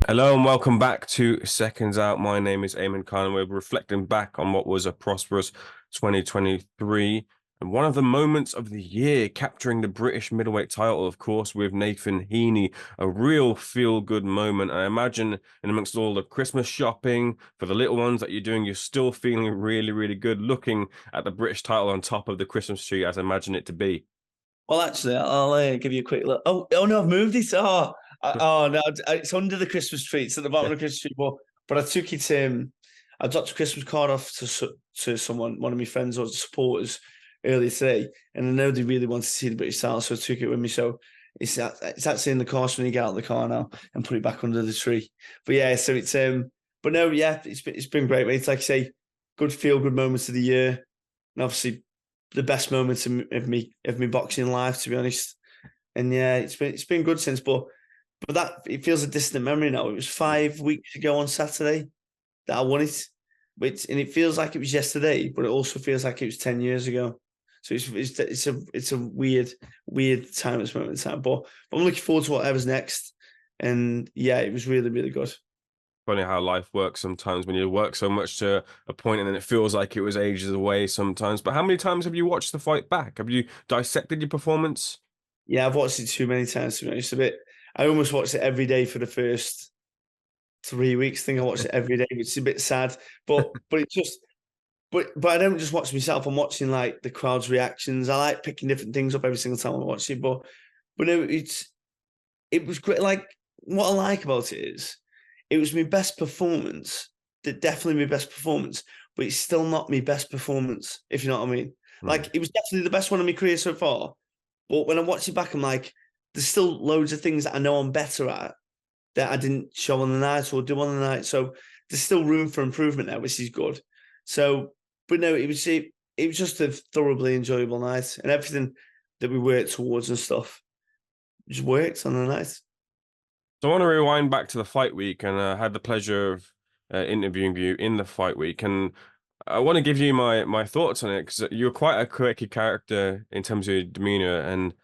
Hello and welcome back to Seconds Out. My name is Alimkhanuly. We're reflecting back on what was a prosperous 2023 and one of the moments of the year, capturing the British middleweight title, of course, with Nathan Heaney. A real feel-good moment. I imagine in amongst all the Christmas shopping for the little ones that you're doing, you're still feeling really, really good looking at the British title on top of the Christmas tree as I imagine it to be. Well, actually, I'll give you a quick look. Oh no, I've moved it. Oh no, it's under the Christmas tree. It's at the bottom of the Christmas tree. But I took it. I dropped a Christmas card off to someone, one of my friends or supporters, earlier today, and I know they really wanted to see the British title, so I took it with me. So it's actually in the car. So when you get out of the car now and put it back under the tree. But yeah, so it's but no, yeah, it's been great. Mate. It's like I say, good moments of the year, and obviously the best moments of me boxing life, to be honest. And yeah, it's been good since, but that it feels a distant memory now. It was 5 weeks ago on Saturday that I won it, and it feels like it was yesterday, but it also feels like it was 10 years ago. So it's a weird time at this moment in time. But I'm looking forward to whatever's next. And yeah, it was really good. Funny how life works sometimes when you work so much to a point and then it feels like it was ages away sometimes. But how many times have you watched the fight back? Have you dissected your performance? Yeah, I've watched it too many times to be honest. I almost watched it every day for the first 3 weeks. I think I watched it every day, which is a bit sad. But it just but I don't just watch myself. I'm watching like the crowd's reactions. I like picking different things up every single time I watch it. But no, it was great. Like what I like about it is it was my best performance. Definitely my best performance, but it's still not my best performance, if you know what I mean. Hmm. Like it was definitely the best one of my career so far. But when I watch it back, I'm like, there's still loads of things that I know I'm better at that I didn't show on the night or do on the night. So there's still room for improvement there, which is good. So, but no, it was just a thoroughly enjoyable night, and everything that we worked towards and stuff just worked on the night. So I want to rewind back to the fight week, and I had the pleasure of interviewing you in the fight week, and I want to give you my thoughts on it because you're quite a quirky character in terms of your demeanor, and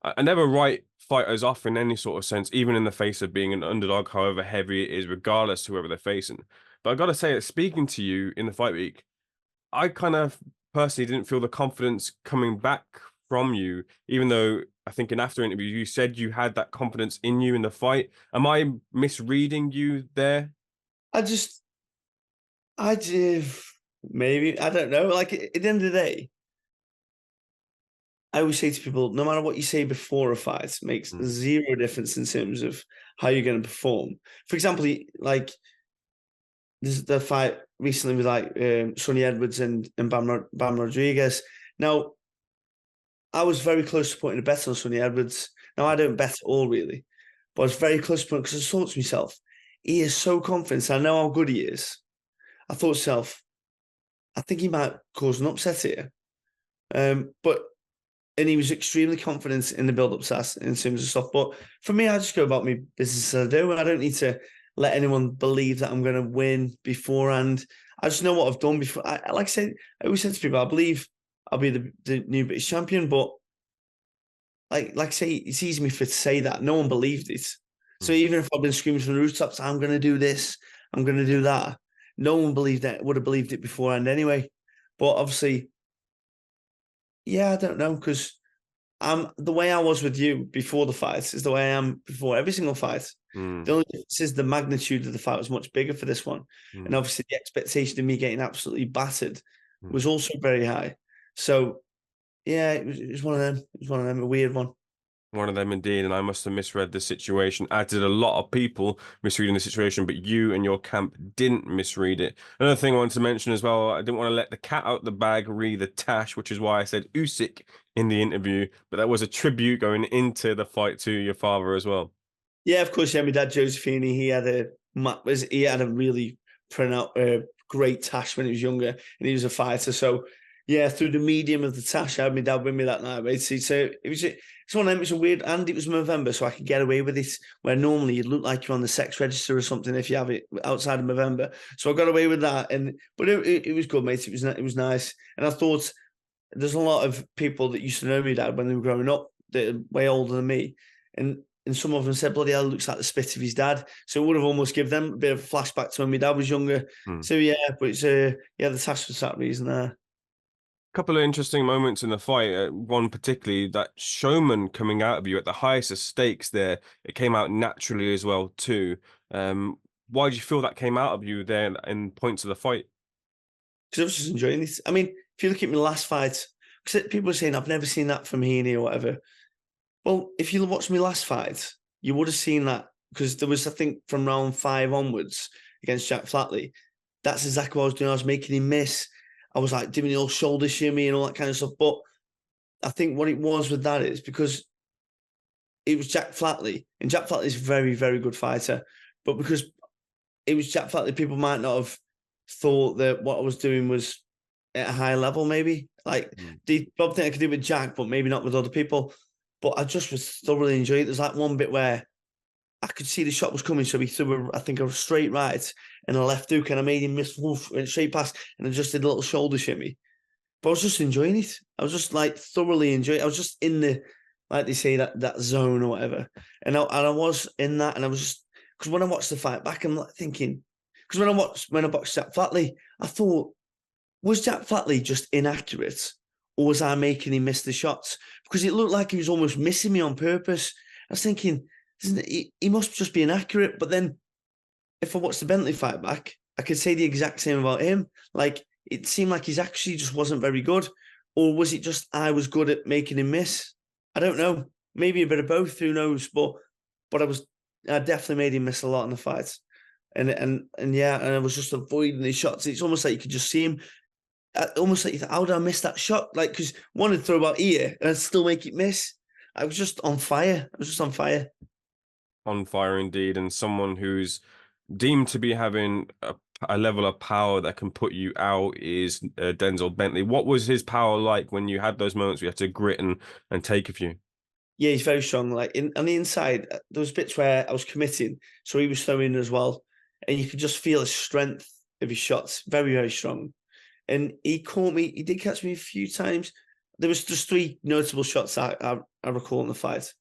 I never write fighters off in any sort of sense, even in the face of being an underdog, however heavy it is, regardless to whoever they're facing. But I got to say that speaking to you in the fight week, I kind of personally didn't feel the confidence coming back from you, even though I think in after interview you said you had that confidence in you in the fight. Am I misreading you there? I just, I just maybe I don't know. Like at the end of the day, I always say to people, no matter what you say before a fight, makes Mm. zero difference in terms of how you're going to perform. For example, like this is the fight recently with like Sonny Edwards and Bam Rodriguez. Now, I was very close to putting a bet on Sonny Edwards. Now, I don't bet at all really, but I was very close to putting because I thought to myself, he is so confident. I know how good he is. I thought to myself, I think he might cause an upset here. But and he was extremely confident in the build-up stats in terms of stuff. But for me, I just go about my business as I do, and I don't need to let anyone believe that I'm going to win beforehand. I just know what I've done before. Like I said, I always said to people, I believe I'll be the new British champion, but like I say, it's easy for me to say that. No one believed it. So Mm. even if I've been screaming from the rooftops, I'm going to do this, I'm going to do that. No one believed that would have believed it beforehand anyway. But obviously, yeah, I don't know because the way I was with you before the fight is the way I am before every single fight. Mm. The only difference is the magnitude of the fight was much bigger for this one. And Mm. obviously the expectation of me getting absolutely battered Mm. was also very high. So yeah, it was one of them. It was one of them, a weird one. One of them indeed, and I must have misread the situation, as did a lot of people misreading the situation, but you and your camp didn't misread it. Another thing I wanted to mention as well, I didn't want to let the cat out the bag, re the tash, which is why I said Usyk in the interview, but that was a tribute going into the fight to your father as well. Yeah, of course. Yeah, my dad Josephine, he had a really great tash when he was younger, and he was a fighter. So yeah, through the medium of the tash, I had my dad with me that night. Right? So it's one of them. It's a weird, and it was November, so I could get away with it. Where normally you'd look like you're on the sex register or something if you have it outside of November. So I got away with that, but it was good, mate. It was nice, and I thought there's a lot of people that used to know me dad when they were growing up that are way older than me, and and some of them said, bloody hell, looks like the spit of his dad. So it would have almost given them a bit of a flashback to when my dad was younger. So yeah, but it's yeah, the task was that reason there. Couple of interesting moments in the fight. One particularly, that showman coming out of you at the highest of stakes there. It came out naturally as well too. Why did you feel that came out of you there in points of the fight? Because I was just enjoying this. I mean, if you look at my last fight, because people are saying I've never seen that from Heaney or whatever. Well, if you watched my last fight, you would have seen that because there was, I think, from round 5 onwards against Jack Flatley. That's exactly what I was doing. I was making him miss. I was like doing the old shoulder shimmy and all that kind of stuff. But I think what it was with that is because it was Jack Flatley, and Jack Flatley is a very, very good fighter. But because it was Jack Flatley, people might not have thought that what I was doing was at a high level, maybe. Like, they probably think I could do it with Jack, but maybe not with other people. But I just was thoroughly enjoying it. There's like one bit where I could see the shot was coming, so he threw, I think, a straight right and a left hook, and I made him miss, went straight past, and I just did a little shoulder shimmy. But I was just enjoying it. I was just like thoroughly enjoying it. I was just in the, like they say, that zone or whatever. And I was in that, and I was just, because when I watched the fight back, I'm like thinking, because when I boxed Jack Flatley, I thought, was Jack Flatley just inaccurate, or was I making him miss the shots? Because it looked like he was almost missing me on purpose. I was thinking, he must just be inaccurate. But then, if I watched the Bentley fight back, I could say the exact same about him. Like, it seemed like he's actually just wasn't very good. Or was it just I was good at making him miss? I don't know. Maybe a bit of both, who knows? But I definitely made him miss a lot in the fights. And yeah, and I was just avoiding these shots. It's almost like you could just see him. Almost like, how did I miss that shot? Like, because one would throw about here and I'd still make it miss. I was just on fire. I was just on fire. On fire indeed, and someone who's deemed to be having a level of power that can put you out is Denzel Bentley. What was his power like when you had those moments where you had to grit and take a few? Yeah, he's very strong. Like on the inside, there was bits where I was committing, so he was throwing as well, and you could just feel the strength of his shots. Very, very strong. And he caught me. He did catch me a few times. There was just 3 notable shots I recall in the fight.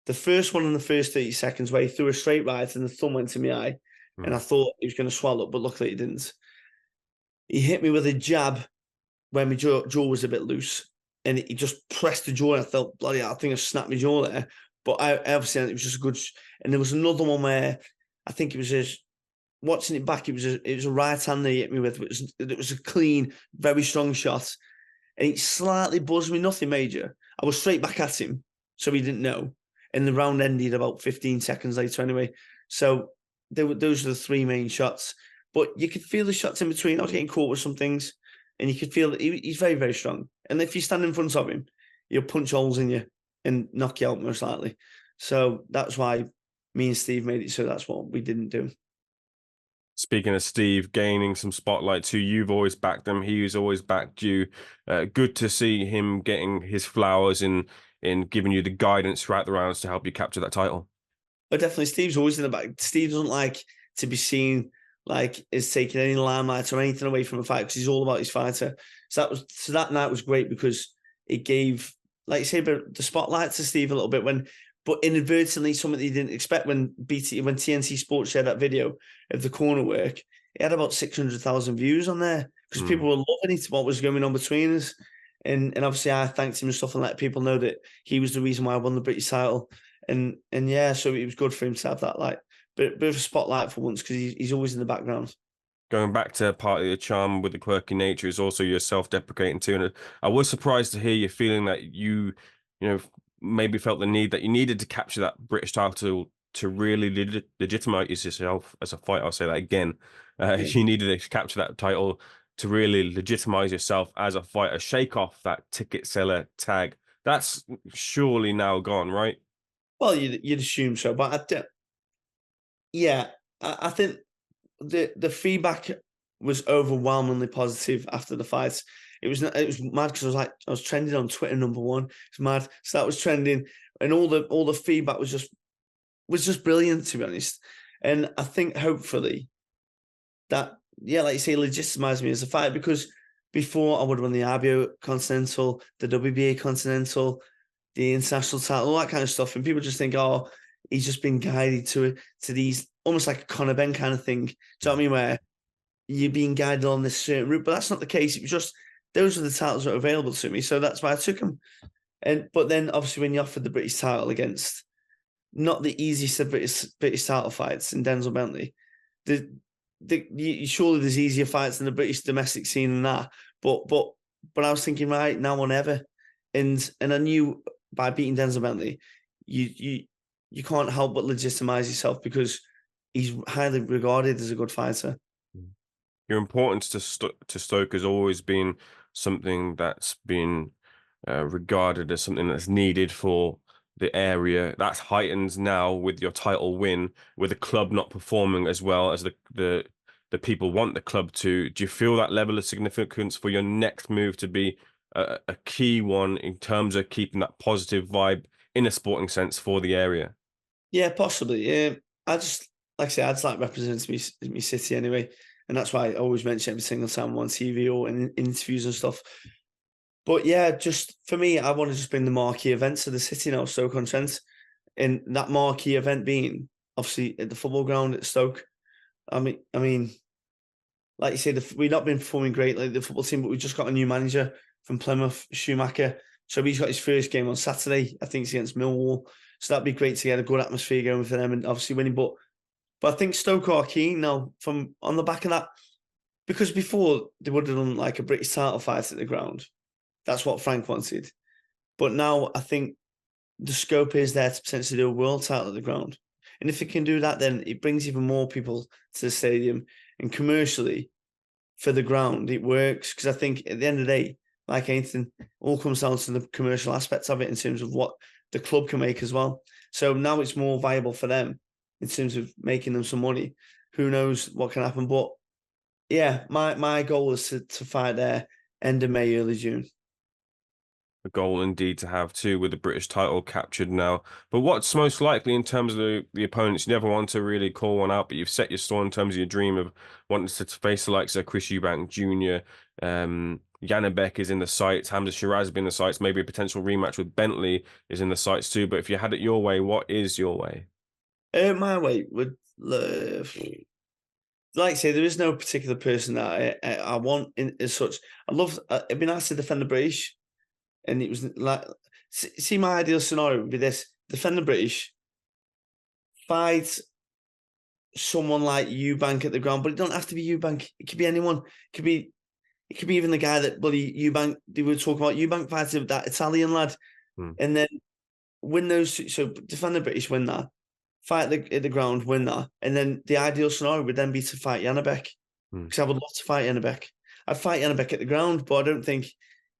The first one in the first 30 seconds where he threw a straight right and the thumb went to my eye, and I thought he was going to swallow, but luckily he didn't. He hit me with a jab when my jaw was a bit loose, and he just pressed the jaw, and I felt, bloody hell, I think I snapped my jaw there. But I obviously, it was just a good. And there was another one where I think it was just watching it back. It was a right hand that he hit me with. It was a clean, very strong shot, and it slightly buzzed me. Nothing major. I was straight back at him, so he didn't know. And the round ended about 15 seconds later, anyway. So those are the 3 main shots. But you could feel the shots in between. I was getting caught with some things, and you could feel that he's very, very strong. And if you stand in front of him, he'll punch holes in you and knock you out most likely. So that's why me and Steve made it so that's what we didn't do. Speaking of Steve gaining some spotlight too, you've always backed him. He's always backed you. Good to see him getting his flowers in giving you the guidance throughout the rounds to help you capture that title. But definitely, Steve's always in the back. Steve doesn't like to be seen like as taking any limelight or anything away from a fight because he's all about his fighter. So that night was great because it gave, like you say, the spotlight to Steve a little bit but inadvertently something he didn't expect when TNT Sports shared that video of the corner work. It had about 600,000 views on there because people were loving it, what was going on between us. And obviously I thanked him and stuff and let people know that he was the reason why I won the British title. And yeah, so it was good for him to have that bit of a spotlight for once because he's always in the background. Going back to part of the charm with the quirky nature is also your self-deprecating too. And I was surprised to hear you feeling that you maybe felt the need that you needed to capture that British title to really legitimize yourself as a fighter. I'll say that again. You needed to capture that title to really legitimize yourself as a fighter, shake off that ticket seller tag. That's surely now gone, right? Well, you'd assume so, but I think the feedback was overwhelmingly positive after the fight. It was mad because I was trending on Twitter #1. It's mad. So that was trending, and all the feedback was just brilliant, to be honest. And I think hopefully that, yeah, like you say, legitimized me as a fighter because before I would have won the RBO Continental, the WBA Continental, the international title, all that kind of stuff, and people just think, oh, he's just been guided to these almost like a Conor Benn kind of thing. Do you know what I mean? Where you're being guided on this certain route, but that's not the case. It was just those are the titles that were available to me, so that's why I took them. But then obviously when you offered the British title against not the easiest of British title fights in Denzel Bentley, surely there's easier fights in the British domestic scene than that. But I was thinking, right, now or never. And I knew by beating Denzel Bentley, you can't help but legitimize yourself because he's highly regarded as a good fighter. Your importance to Stoke has always been something that's been regarded as something that's needed for the area. That's heightened now with your title win, with the club not performing as well as the people want the club to. Do you feel that level of significance for your next move to be a key one in terms of keeping that positive vibe in a sporting sense for the area? Yeah, possibly. I just, like I say, I just like representing me city anyway. And that's why I always mention every single time I'm on TV or in interviews and stuff. But yeah, just for me, I want to just bring the marquee events to the city now, Stoke-on-Trent. And that marquee event being obviously at the football ground at Stoke. I mean, like you said, we've not been performing great like the football team, but we've just got a new manager from Plymouth, Schumacher. So he's got his first game on Saturday. I think it's against Millwall. So that'd be great to get a good atmosphere going for them and obviously winning. But I think Stoke are keen now from on the back of that. Because before they would have done like a British title fight at the ground. That's what Frank wanted. But now I think the scope is there to potentially do a world title at the ground. And if it can do that, then it brings even more people to the stadium. And commercially, for the ground, it works. Because I think at the end of the day, like anything, all comes down to the commercial aspects of it in terms of what the club can make as well. So now it's more viable for them in terms of making them some money. Who knows what can happen? But yeah, my goal is to fight there end of May, early June. A goal indeed to have too, with the British title captured now. But what's most likely in terms of the opponents? You never want to really call one out, but you've set your stall in terms of your dream of wanting to face the likes of Chris Eubank Jr. Janibek is in the sights. Hamza Shiraz has been in the sights. Maybe a potential rematch with Bentley is in the sights too. But if you had it your way, what is your way? My way would, like I say, there is no particular person that I want in as such. I love. It'd be nice to defend the British. And it was like, see, my ideal scenario would be this: defend the British, fight someone like Eubank at the ground, but it don't have to be Eubank. It could be anyone. It could be even the guy that bloody Eubank. They were talking about Eubank fighting that Italian lad, and then win those. So defend the British, win that, fight at the ground, win that, and then the ideal scenario would then be to fight Janibek, because I would love to fight Janibek. I'd fight Janibek at the ground, but I don't think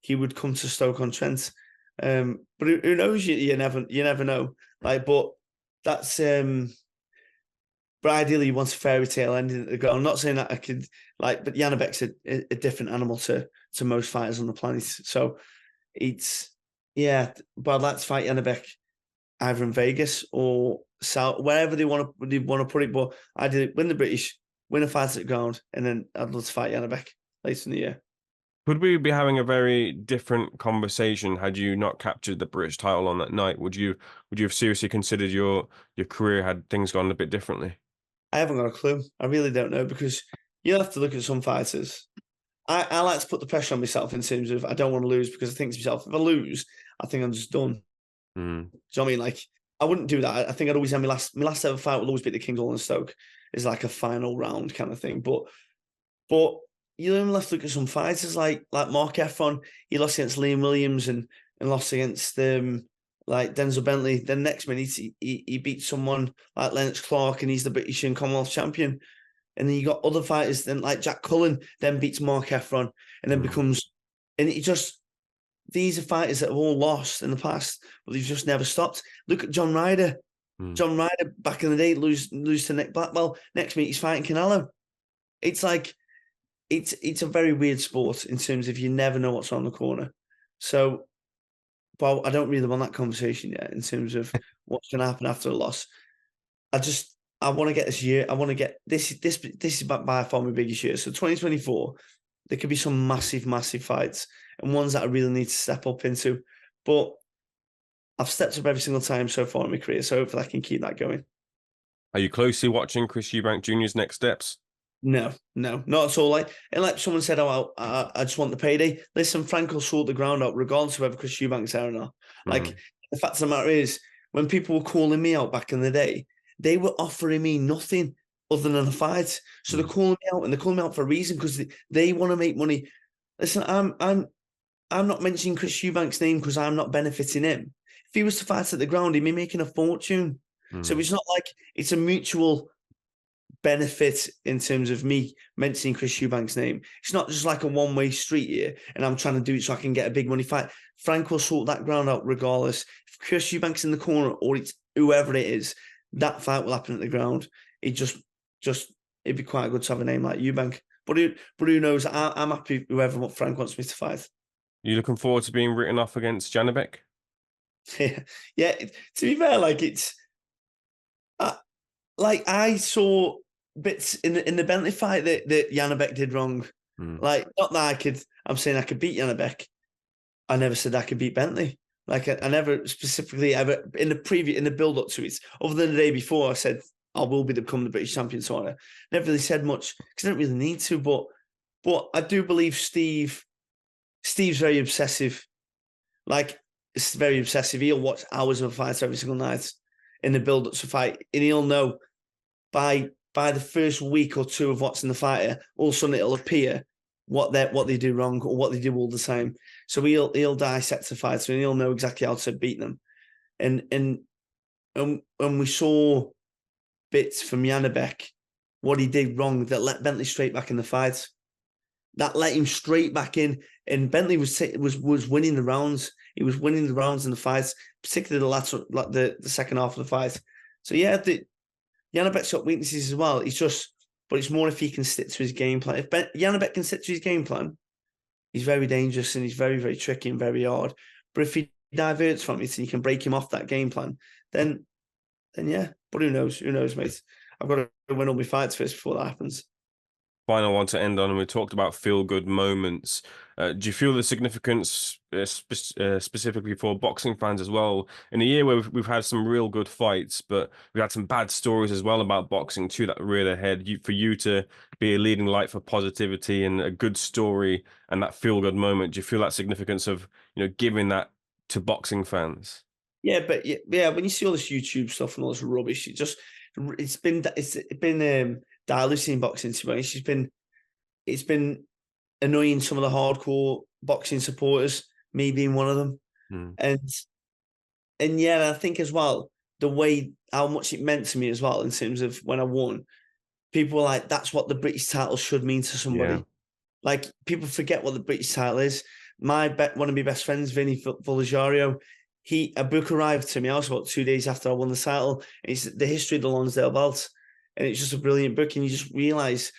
he would come to Stoke-on-Trent. But who knows? You never know. Like, but that's but ideally you want a fairy tale ending at the ground. I'm not saying that I could like, but Janibek's a different animal to most fighters on the planet. So it's but I'd like to fight Janibek either in Vegas or South, wherever they want to put it. But I did win the British, win a fight at the ground, and then I'd love to fight Janibek later in the year. Could we be having a very different conversation had you not captured the British title on that night? Would you have seriously considered your career had things gone a bit differently? I haven't got a clue. I really don't know because you have to look at some fighters. I like to put the pressure on myself in terms of I don't want to lose because I think to myself, if I lose, I think I'm just done. Do you know what I mean? Like, I wouldn't do that. I think I'd always have my last ever fight will always be the King Hall and Stoke. It's like a final round kind of thing. But you even have to look at some fighters like Mark Efron. He lost against Liam Williams and lost against like Denzel Bentley. Then next minute he beat someone like Lennox Clark and he's the British and Commonwealth champion. And then you got other fighters then like Jack Cullen then beats Mark Efron and then becomes, and it just, these are fighters that have all lost in the past, but they've just never stopped. Look at John Ryder. John Ryder back in the day lose to Nick Blackwell. Next minute he's fighting Canelo. It's like, it's a very weird sport in terms of you never know what's on the corner. So, but I don't really want that conversation yet in terms of what's going to happen after a loss. I want to get this year. I want to get this is by far my biggest year. So 2024, there could be some massive fights and ones that I really need to step up into. But I've stepped up every single time so far in my career, so hopefully I can keep that going. Are you closely watching Chris Eubank Jr.'s next steps? No, not at all. Like someone said, "Oh, I just want the payday." Listen, Frank will sort the ground out regardless of whether Chris Eubank's there or not. Like the fact of the matter is, when people were calling me out back in the day, they were offering me nothing other than a fight. So they're calling me out, and they're calling me out for a reason because they want to make money. Listen, I'm not mentioning Chris Eubank's name because I'm not benefiting him. If he was to fight at the ground, he'd be making a fortune. So it's not like it's a mutual benefit in terms of me mentioning Chris Eubank's name. It's not just like a one-way street here, and I'm trying to do it so I can get a big money fight. Frank will sort that ground out regardless. If Chris Eubank's in the corner or it's whoever it is, that fight will happen at the ground. It'd be quite good to have a name like Eubank. But who knows? I'm happy whoever Frank wants me to fight. You looking forward to being written off against Janibek? Yeah. To be fair, like I saw bits in the Bentley fight that Janibek did wrong. Like, not that I'm saying I could beat Janibek. I never said I could beat Bentley. Like, I never specifically ever in the build up to it, other than the day before, I said I will become the British champion. So I never really said much because I didn't really need to. But I do believe Steve's very obsessive. Like, it's very obsessive. He'll watch hours of a fight every single night in the build up to fight, and he'll know by the first week or two of watching the fighter, all of a sudden it'll appear what they do wrong or what they do all the time. So he'll dissect the fighter and he'll know exactly how to beat them. And when we saw bits from Janibek, what he did wrong that let Bentley straight back in the fight, that let him straight back in, and Bentley was winning the rounds. He was winning the rounds in the fights, particularly the second half of the fight. So yeah, Janibek's got weaknesses as well. But it's more if he can stick to his game plan. If Janibek can stick to his game plan, he's very dangerous and he's very, very tricky and very hard. But if he diverts from it and you can break him off that game plan, then yeah. But who knows? Who knows, mate? I've got to win all my fights first before that happens. Final one to end on, and we talked about feel-good moments. Do you feel the significance specifically for boxing fans as well? In a year where we've had some real good fights, but we've had some bad stories as well about boxing too that reared ahead. For you to be a leading light for positivity and a good story and that feel-good moment, do you feel that significance of giving that to boxing fans? Yeah, but yeah, when you see all this YouTube stuff and all this rubbish, it's been diluting boxing, to be honest. It's been annoying some of the hardcore boxing supporters, me being one of them. And yeah, I think as well, the way how much it meant to me as well in terms of when I won, people were like, that's what the British title should mean to somebody. Yeah. Like, people forget what the British title is. One of my best friends, Vinny Volajario, a book arrived to me. I was about 2 days after I won the title. It's The History of the Lonsdale Belt. And it's just a brilliant book. And you just realize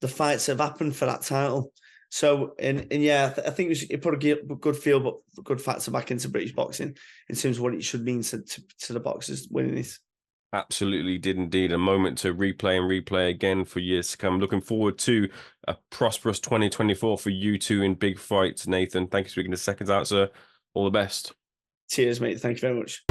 the fights that have happened for that title. So, and yeah, I think it put a good feel, but good factor back into British boxing in terms of what it should mean to the boxers winning this. Absolutely did indeed. A moment to replay again for years to come. Looking forward to a prosperous 2024 for you two in big fights, Nathan. Thank you for speaking to Seconds Out, sir. All the best. Cheers, mate. Thank you very much.